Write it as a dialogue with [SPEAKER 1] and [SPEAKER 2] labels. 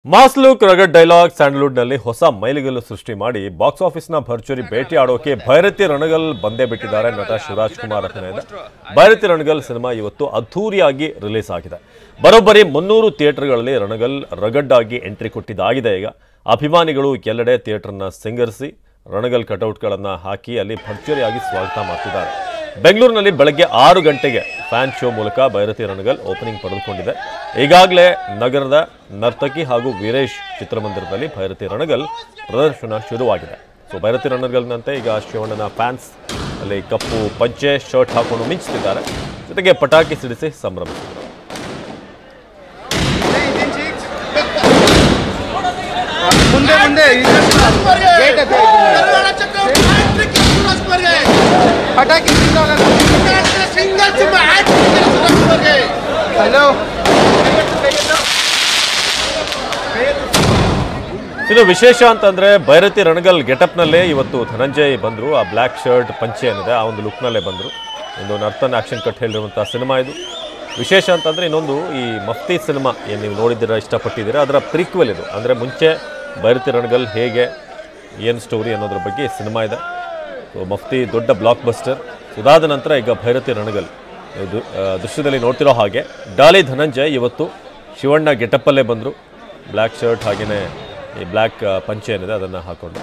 [SPEAKER 1] Mass look ರಗಡ್ dialogue ಸ್ಯಾಂಡಲ್ವುಡ್ನಲ್ಲಿ ಹೊಸ ಮೈಲಿಗಲ್ಲು ಸೃಷ್ಟಿ ಮಾಡಿ ಬಾಕ್ಸ್ ಆಫೀಸ್ನ ಭರ್ಜರಿ ಭೇಟಿ ಆಡೋಕೆ ಭೈರತಿ ರಣಗಲ್ ಬಂದೇ ಬಿಟ್ಟಿದ್ದಾರೆ ನಟ ಶಿವರಾಜ್ ಕುಮಾರ್ ಅಭಿನಯದ ಭೈರತಿ ರಣಗಲ್ ಸಿನಿಮಾ ಇವತ್ತು ಅದ್ಧೂರಿಯಾಗಿ ರಿಲೀಸ್ ಆಗಿದೆ. ಬರೋಬ್ಬರಿ 300 ಥಿಯೇಟರ್ಗಳಲ್ಲಿ ರಣಗಲ್ ರಗಡ್ ಆಗಿ ಎಂಟ್ರಿ ಕೊಟ್ಟಿದ್ದಾಗಿದೆ. ಈಗ ಅಭಿಮಾನಿಗಳು ಎಲ್ಲೆಡೆ ಥಿಯೇಟರ್ನ ಸಿಂಗರಿಸಿ ರಣಗಲ್ ಕಟೌಟ್ಗಳನ್ನು ಹಾಕಿ ಅಲ್ಲಿ ಭರ್ಜರಿಯಾಗಿ ಸ್ವಾಗತ ಮಾಡ್ತಿದ್ದಾರೆ. ಬೆಂಗಳೂರಿನಲ್ಲಿ ಬೆಳಗ್ಗೆ 6 ಗಂಟೆಗೆ ಫ್ಯಾನ್ ಶೋ ಮೂಲಕ ಭೈರತಿ ರಣಗಲ್ ಓಪನಿಂಗ್ ಪಡೆದುಕೊಂಡಿದೆ. ಈಗಾಗಲೇ ನಗರದ ನರ್ತಕಿ ಹಾಗೂ ವೀರೇಶ್ ಚಿತ್ರಮಂದಿರದಲ್ಲಿ ಭೈರತಿ ರಣಗಲ್ ಪ್ರದರ್ಶನ ಶುರುವಾಗಿದೆ. ಸೊ ಭೈರತಿ ರಣಗಲ್ನಂತೆ ಈಗ ಶಿವಣ್ಣನ ಫ್ಯಾನ್ಸ್ ಅಲ್ಲಿ ಕಪ್ಪು ಪಂಚೆ ಶರ್ಟ್ ಹಾಕೊಂಡು ಮಿಂಚುತ್ತಿದ್ದಾರೆ. ಜೊತೆಗೆ ಪಟಾಕಿ ಸಿಡಿಸಿ ಸಂಭ್ರಮಿಸಿದರು. ಇದು ವಿಶೇಷ ಅಂತಂದ್ರೆ ಭೈರತಿ ರಣಗಲ್ ಗೆಟಪ್ನಲ್ಲೇ ಇವತ್ತು ಧನಂಜಯ್ ಬಂದರು. ಆ ಬ್ಲ್ಯಾಕ್ ಶರ್ಟ್ ಪಂಚೆ ಏನಿದೆ ಆ ಒಂದು ಲುಕ್ನಲ್ಲೇ ಬಂದರು. ಒಂದು ನರ್ತನ್ ಆಕ್ಷನ್ ಕಟ್ ಹೇಳಿರುವಂಥ ಸಿನಿಮಾ ಇದು. ವಿಶೇಷ ಅಂತಂದರೆ ಇನ್ನೊಂದು ಈ ಮಫ್ತಿ ಸಿನಿಮಾ ಏನು ನೀವು ನೋಡಿದ್ದೀರಾ, ಇಷ್ಟಪಟ್ಟಿದ್ದೀರಾ, ಅದರ ಪ್ರೀಕ್ವೆಲ್ ಇದು. ಅಂದರೆ ಮುಂಚೆ ಭೈರತಿ ರಣಗಲ್ ಹೇಗೆ ಏನು ಸ್ಟೋರಿ ಅನ್ನೋದ್ರ ಬಗ್ಗೆ ಈ ಸಿನಿಮಾ ಇದೆ. ಸೊ ಮಫ್ತಿ ದೊಡ್ಡ ಬ್ಲಾಕ್ ಬಸ್ಟರ್. ಇದಾದ ನಂತರ ಈಗ ಭೈರತಿ ರಣಗಲ್ ದೃಶ್ಯದಲ್ಲಿ ನೋಡ್ತಿರೋ ಹಾಗೆ ಡಾಲಿ ಧನಂಜಯ್ ಇವತ್ತು ಶಿವಣ್ಣ ಗೆಟಪ್ಪಲ್ಲೇ ಬಂದರು. ಬ್ಲ್ಯಾಕ್ ಶರ್ಟ್ ಹಾಗೆಯೇ ಈ ಬ್ಲ್ಯಾಕ್ ಪಂಚೆ ಏನಿದೆ ಅದನ್ನು ಹಾಕ್ಕೊಂಡು